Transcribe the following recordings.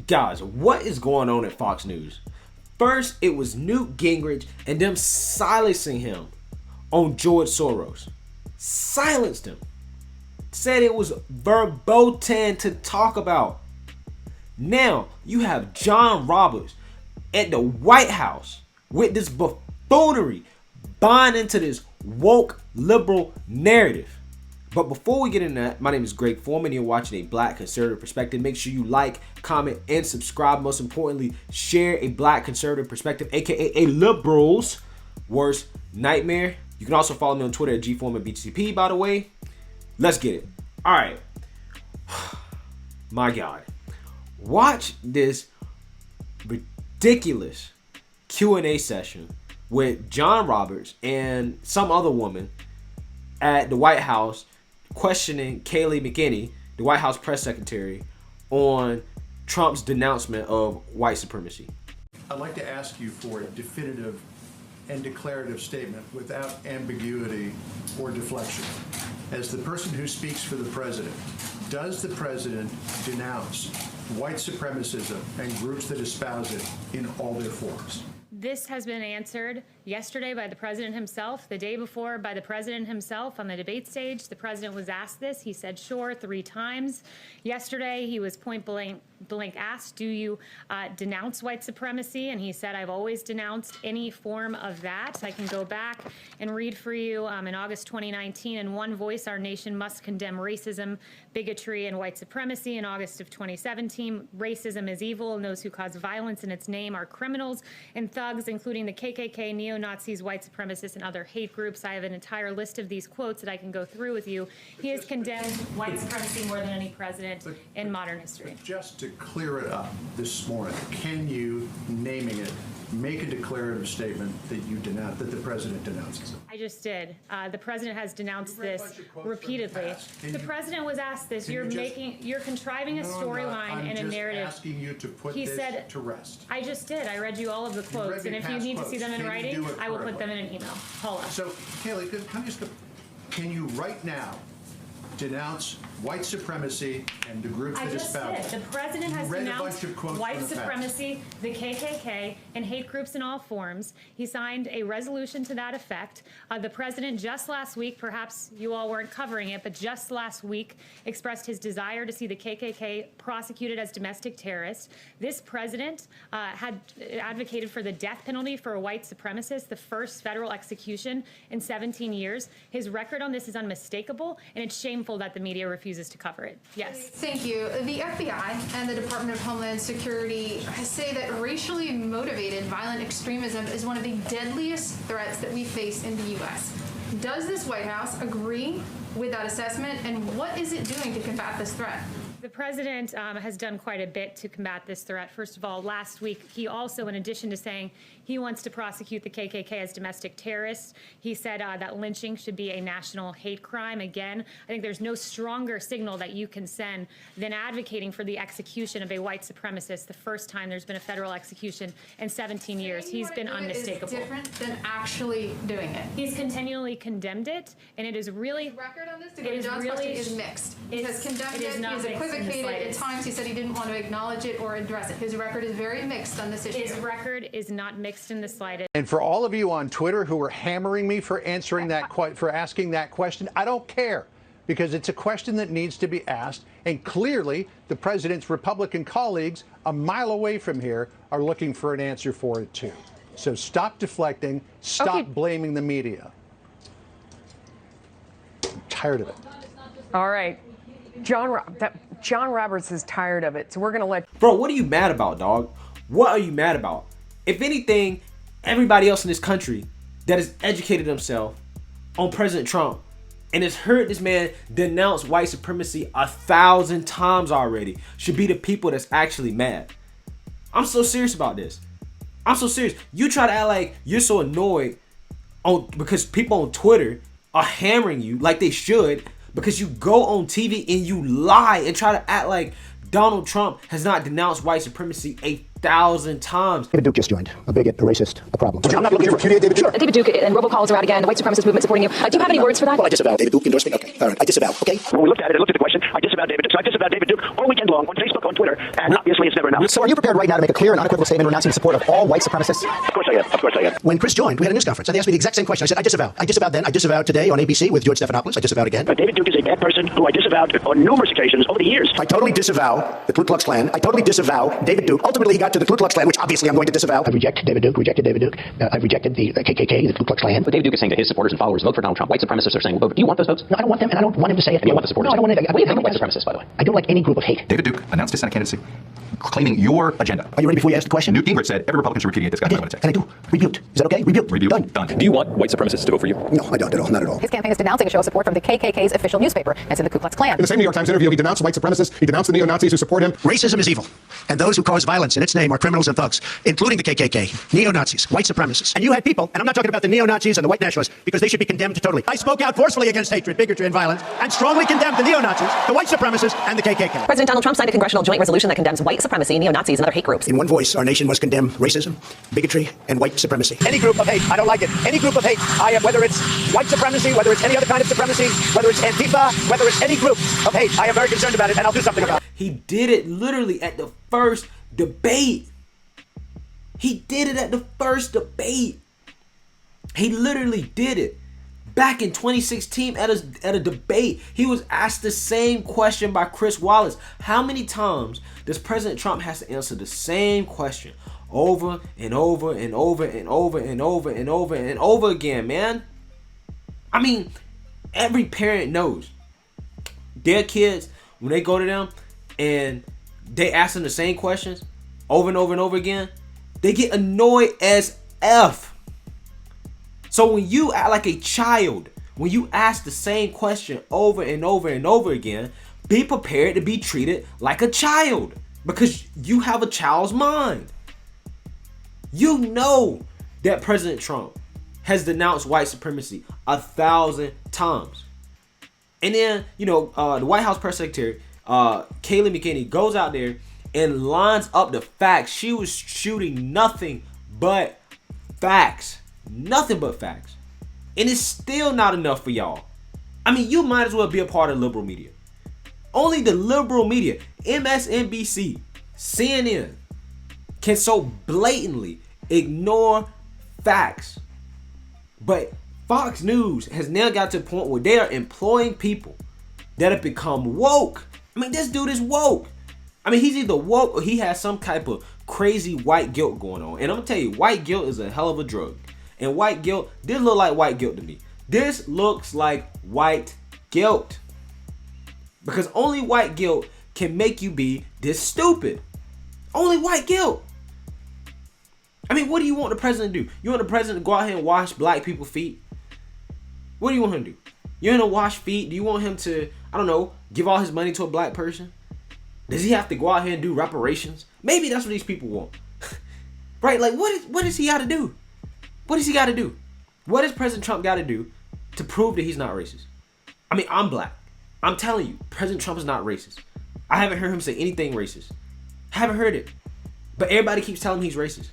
Guys, what is going on at Fox News? First, it was Newt Gingrich and them silencing him on George Soros. Silenced him. Said it was verboten to talk about. Now, you have John Roberts at the White House with this buffoonery buying into this woke liberal narrative. But before we get into that, my name is Greg Foreman. You're watching A Black Conservative Perspective. Make sure you like, comment, and subscribe. Most importantly, share a Black Conservative Perspective, aka a liberal's worst nightmare. You can also follow me on Twitter at GForemanBTCP, by the way. Let's get it. All right. My God. Watch this ridiculous Q&A session with John Roberts and some other woman at the White House questioning Kayleigh McEnany, the White House press secretary, on Trump's denouncement of white supremacy. I'd like to ask you for a definitive and declarative statement without ambiguity or deflection. As the person who speaks for the president, does the president denounce white supremacism and groups that espouse it in all their forms? This has been answered yesterday by the president himself, the day before by the president himself on the debate stage. The president was asked this. He said, sure, 3 times. Yesterday, he was point blank asked, do you denounce white supremacy? And he said, I've always denounced any form of that. I can go back and read for you in August 2019, in one voice, our nation must condemn racism, bigotry, and white supremacy. In August of 2017, racism is evil, and those who cause violence in its name are criminals and thugs, including the KKK, neo-Nazis, white supremacists, and other hate groups. I have an entire list of these quotes that I can go through with you. He has condemned white supremacy more than any president in modern history. Just to clear it up this morning, can you, naming it, make a declarative statement that you denounce, that the president denounces it? I just did. The president has denounced this repeatedly. The president was asked this. You're contriving a storyline and a narrative. I'm just asking you to put this to rest. I just did. I read you all of the quotes, and if you need to see them in writing, I will put them in an email. Hold on. So, Kayleigh, can you right now denounce white supremacy and the groups that espouse it? The president has denounced white supremacy, the KKK, and hate groups in all forms. He signed a resolution to that effect. The president just last week, perhaps you all weren't covering it, but just last week expressed his desire to see the KKK prosecuted as domestic terrorists. This president had advocated for the death penalty for a white supremacist, the first federal execution in 17 years. His record on this is unmistakable, and it's shameful that the media refuses to cover it. Yes. Thank you. The FBI and the Department of Homeland Security say that racially motivated violent extremism is one of the deadliest threats that we face in the U.S. Does this White House agree with that assessment, and what is it doing to combat this threat? The president has done quite a bit to combat this threat. First of all, last week, he also, in addition to saying he wants to prosecute the KKK as domestic terrorists, he said that lynching should be a national hate crime. Again, I think there's no stronger signal that you can send than advocating for the execution of a white supremacist the first time there's been a federal execution in 17 years. He's been unmistakable. Is different than actually doing it. He's continually condemned it, and it is really... The record on this, to go to John's question, is mixed. He has condemned it, he's equivocated at times, he said he didn't want to acknowledge it or address it. His record is very mixed on this issue. His record is not mixed in the slightest. And for all of you on Twitter who are hammering me for answering that for asking that question, I don't care, because it's a question that needs to be asked, and clearly the president's Republican colleagues a mile away from here are looking for an answer for it too. So stop deflecting, stop blaming the media. I'm tired of it. All right. John Roberts is tired of it, so we're going to let... Bro, what are you mad about, dog? What are you mad about? If anything, everybody else in this country that has educated themselves on President Trump and has heard this man denounce white supremacy 1,000 times already should be the people that's actually mad. I'm so serious about this. I'm so serious. You try to act like you're so annoyed because people on Twitter are hammering you like they should, because you go on TV and you lie and try to act like Donald Trump has not denounced white supremacy 1,000 times. David Duke just joined. A bigot, a racist, a problem. I'm not looking to repudiate David Duke. David Duke and robocalls are out again. The white supremacist movement supporting you. Do you have any words for that? Well, I disavow David Duke endorsement. Okay, all right, I disavow. Okay. When we looked at it, I looked at the question. I disavowed David Duke. So I disavowed David Duke all weekend long on Facebook, on Twitter, and obviously it's never enough. So are you prepared right now to make a clear and unequivocal statement renouncing support of all white supremacists? Of course I am. Of course I am. When Chris joined, we had a news conference, and they asked me the exact same question. I said, I disavow. I disavowed then. I disavowed today on ABC with George Stephanopoulos. I disavowed again. David Duke is a bad person who I disavowed on numerous occasions over the years. I totally disavow the Ku Klux Klan. I totally disavow David Duke. Ultimately, he got to the Ku Klux Klan, which obviously I'm going to disavow. I reject David Duke. Rejected David Duke. I rejected the KKK, the Ku Klux Klan. But David Duke is saying to his supporters and followers, vote for Donald Trump. White supremacists are saying, well, do you want those votes? No, I don't want them, and I don't want him to say it. You want the supporters? No, I don't want it. What do you think of white supremacists, by the way? I don't like any group of hate. David Duke announced his Senate candidacy, claiming your agenda. Are you ready before you ask the question? Newt Gingrich said every Republican should repudiate this guy. And I do. Rebuked. Is that okay? Rebuked. Rebuked. Done. Done. Do you want white supremacists to vote for you? No, I don't at all. Not at all. His campaign is denouncing a show of support from the KKK's official newspaper, as in the Ku Klux Klan. In the same New York Times interview, he denounced white supremacists. He denounced the neo-Nazis who support him. Racism is evil, and those who cause violence in its name are criminals and thugs, including the KKK, neo-Nazis, white supremacists. And you had people, and I'm not talking about the neo-Nazis and the white nationalists, because they should be condemned totally. I spoke out forcefully against hatred, bigotry, and violence, and strongly condemned the neo-Nazis, the white supremacists, and the KKK. President Donald Trump signed a congressional joint resolution that condemns white supremacy, neo-Nazis, and other hate groups. In one voice, our nation must condemn racism, bigotry, and white supremacy. Any group of hate, I don't like it. Any group of hate, I am, whether it's white supremacy, whether it's any other kind of supremacy, whether it's Antifa, whether it's any group of hate, I am very concerned about it, and I'll do something about it. He did it literally at the first debate. He did it at the first debate. He literally did it. Back in 2016 at a debate, he was asked the same question by Chris Wallace. How many times does President Trump has to answer the same question over and over and over and over and over and over and over again, man? I mean, every parent knows their kids, when they go to them and they ask them the same questions over and over and over again, they get annoyed as F. So when you act like a child, when you ask the same question over and over and over again, be prepared to be treated like a child, because you have a child's mind. You know that President Trump has denounced white supremacy 1,000 times. And then, the White House press secretary, Kayleigh McEnany, goes out there and lines up the facts. She was shooting nothing but facts. Nothing but facts. And it's still not enough for y'all. I mean, you might as well be a part of liberal media. Only the liberal media, MSNBC, CNN, can so blatantly ignore facts. But Fox News has now got to the point where they are employing people that have become woke. I mean, this dude is woke. I mean, he's either woke or he has some type of crazy white guilt going on. And I'm going to tell you, white guilt is a hell of a drug. And white guilt, this look like white guilt to me. This looks like white guilt. Because only white guilt can make you be this stupid. Only white guilt. I mean, what do you want the president to do? You want the president to go out here and wash black people's feet? What do you want him to do? You want him to wash feet? Do you want him to, I don't know, give all his money to a black person? Does he have to go out here and do reparations? Maybe that's what these people want. Right? Like, what does he got to do? What does he got to do? What does President Trump got to do to prove that he's not racist? I mean, I'm black. I'm telling you, President Trump is not racist. I haven't heard him say anything racist. I haven't heard it. But everybody keeps telling me he's racist.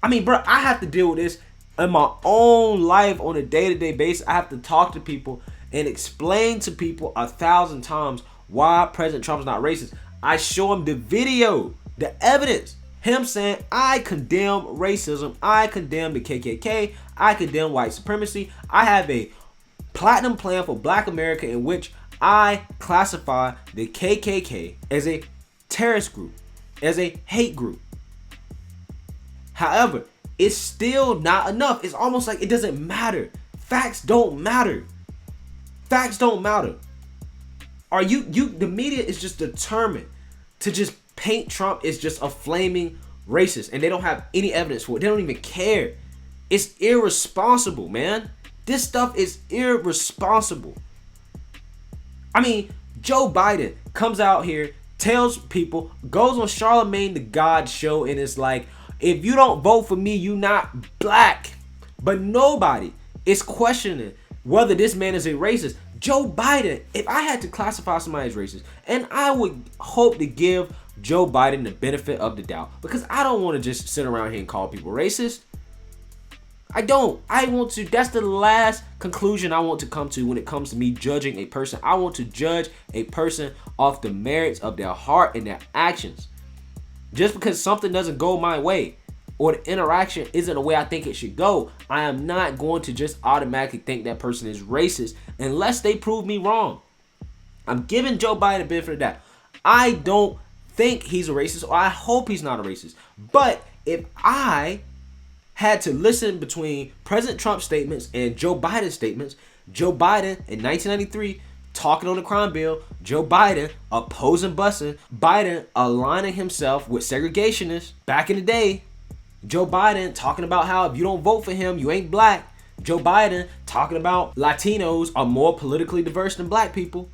I mean, bro, I have to deal with this in my own life on a day-to-day basis. I have to talk to people and explain to people 1,000 times why President Trump is not racist. I show him the video, the evidence. Him saying, I condemn racism, I condemn the KKK, I condemn white supremacy. I have a platinum plan for Black America in which I classify the KKK as a terrorist group, as a hate group. However, it's still not enough. It's almost like it doesn't matter. Facts don't matter. Facts don't matter. The media is just determined to just paint Trump as just a flaming racist, and they don't have any evidence for it. They don't even care. It's irresponsible, man. This stuff is irresponsible. I mean, Joe Biden comes out here, tells people, goes on Charlemagne the God show, and it's like, if you don't vote for me, you not black. But nobody is questioning whether this man is a racist. Joe Biden, if I had to classify somebody as racist, and I would hope to give Joe Biden the benefit of the doubt, because I don't want to just sit around here and call people racist. I don't. I want to, that's the last conclusion I want to come to when it comes to me judging a person. I want to judge a person off the merits of their heart and their actions. Just because something doesn't go my way or the interaction isn't the way I think it should go, I am not going to just automatically think that person is racist unless they prove me wrong. I'm giving Joe Biden the benefit of that. I don't think he's a racist, or I hope he's not a racist. But if I had to listen between President Trump's statements and Joe Biden's statements, Joe Biden in 1993 talking on the crime bill, Joe Biden opposing busing, Biden aligning himself with segregationists back in the day, Joe Biden talking about how if you don't vote for him, you ain't black, Joe Biden talking about Latinos are more politically diverse than black people,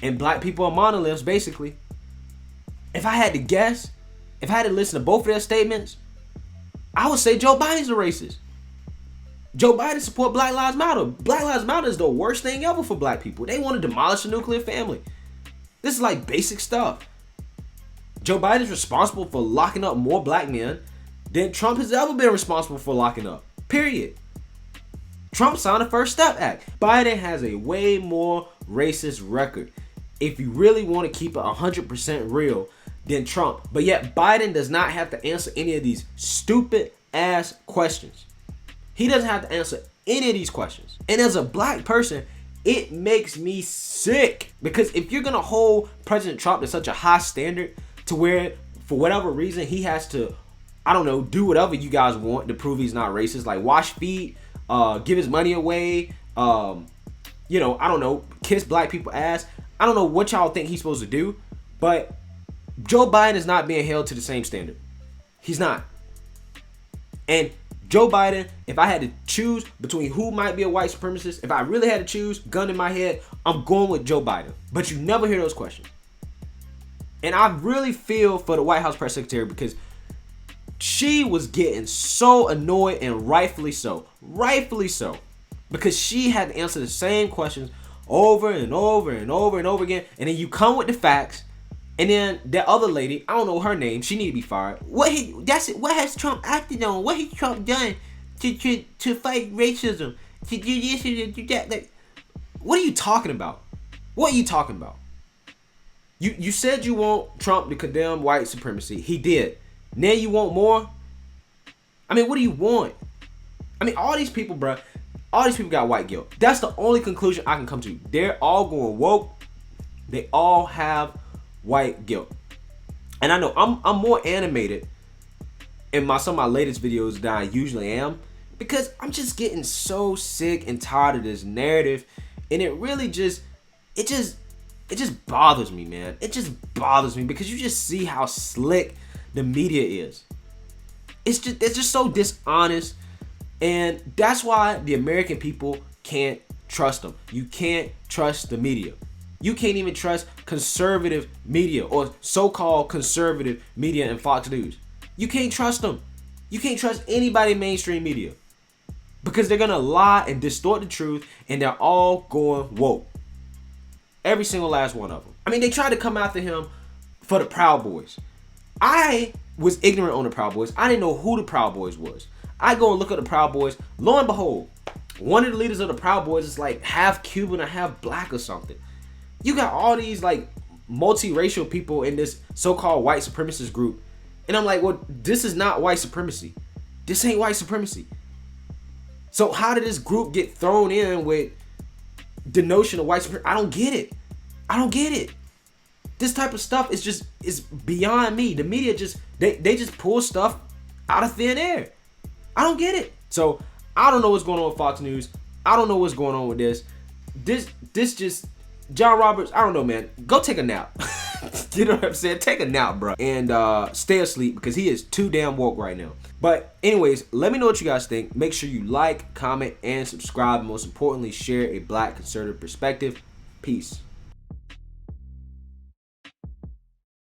and black people are monoliths, basically. If I had to guess, if I had to listen to both of their statements, I would say Joe Biden's a racist. Joe Biden support Black Lives Matter. Black Lives Matter is the worst thing ever for black people. They want to demolish the nuclear family. This is like basic stuff. Joe Biden is responsible for locking up more black men than Trump has ever been responsible for locking up. Period. Trump signed the First Step Act. Biden has a way more racist record, if you really want to keep it 100% real, than Trump. But yet Biden does not have to answer any of these stupid ass questions. He doesn't have to answer any of these questions. And as a black person, it makes me sick, because if you're gonna hold President Trump to such a high standard to where for whatever reason he has to, I don't know, do whatever you guys want to prove he's not racist, like wash feet, give his money away, I don't know, kiss black people ass. I don't know what y'all think he's supposed to do, but Joe Biden is not being held to the same standard. He's not. And Joe Biden, if I had to choose between who might be a white supremacist, if I really had to choose, gun in my head, I'm going with Joe Biden. But you never hear those questions. And I really feel for the White House press secretary, because she was getting so annoyed, and rightfully so. Rightfully so. Because she had to answer the same questions over and over and over and over again. And then you come with the facts. And then that other lady, I don't know her name, she need to be fired. What has Trump acted on? What has Trump done to fight racism? To do this and to do that? Like, what are you talking about? What are you talking about? You said you want Trump to condemn white supremacy. He did. Now you want more? I mean, what do you want? I mean, all these people, bruh, all these people got white guilt. That's the only conclusion I can come to. They're all going woke. They all have white guilt. And I know I'm more animated in some of my latest videos than I usually am, because I'm just getting so sick and tired of this narrative, and it really just bothers me, man. It just bothers me, because you just see how slick the media is. It's just so dishonest, and that's why the American people can't trust them. You can't trust the media. You can't even trust conservative media, or so-called conservative media and Fox News. You can't trust them. You can't trust anybody in mainstream media, because they're going to lie and distort the truth, and they're all going woke. Every single last one of them. I mean, they tried to come after him for the Proud Boys. I was ignorant on the Proud Boys. I didn't know who the Proud Boys was. I go and look at the Proud Boys. Lo and behold, one of the leaders of the Proud Boys is like half Cuban or half black or something. You got all these like multiracial people in this so-called white supremacist group. And I'm like, well, this is not white supremacy. This ain't white supremacy. So how did this group get thrown in with the notion of white supremacy? I don't get it. I don't get it. This type of stuff is beyond me. The media they just pull stuff out of thin air. I don't get it. So I don't know what's going on with Fox News. I don't know what's going on with this. This just, John Roberts, I don't know, man. Go take a nap. You know what I'm saying? Take a nap, bro. And stay asleep, because he is too damn woke right now. But anyways, let me know what you guys think. Make sure you like, comment, and subscribe. Most importantly, share a black conservative perspective. Peace.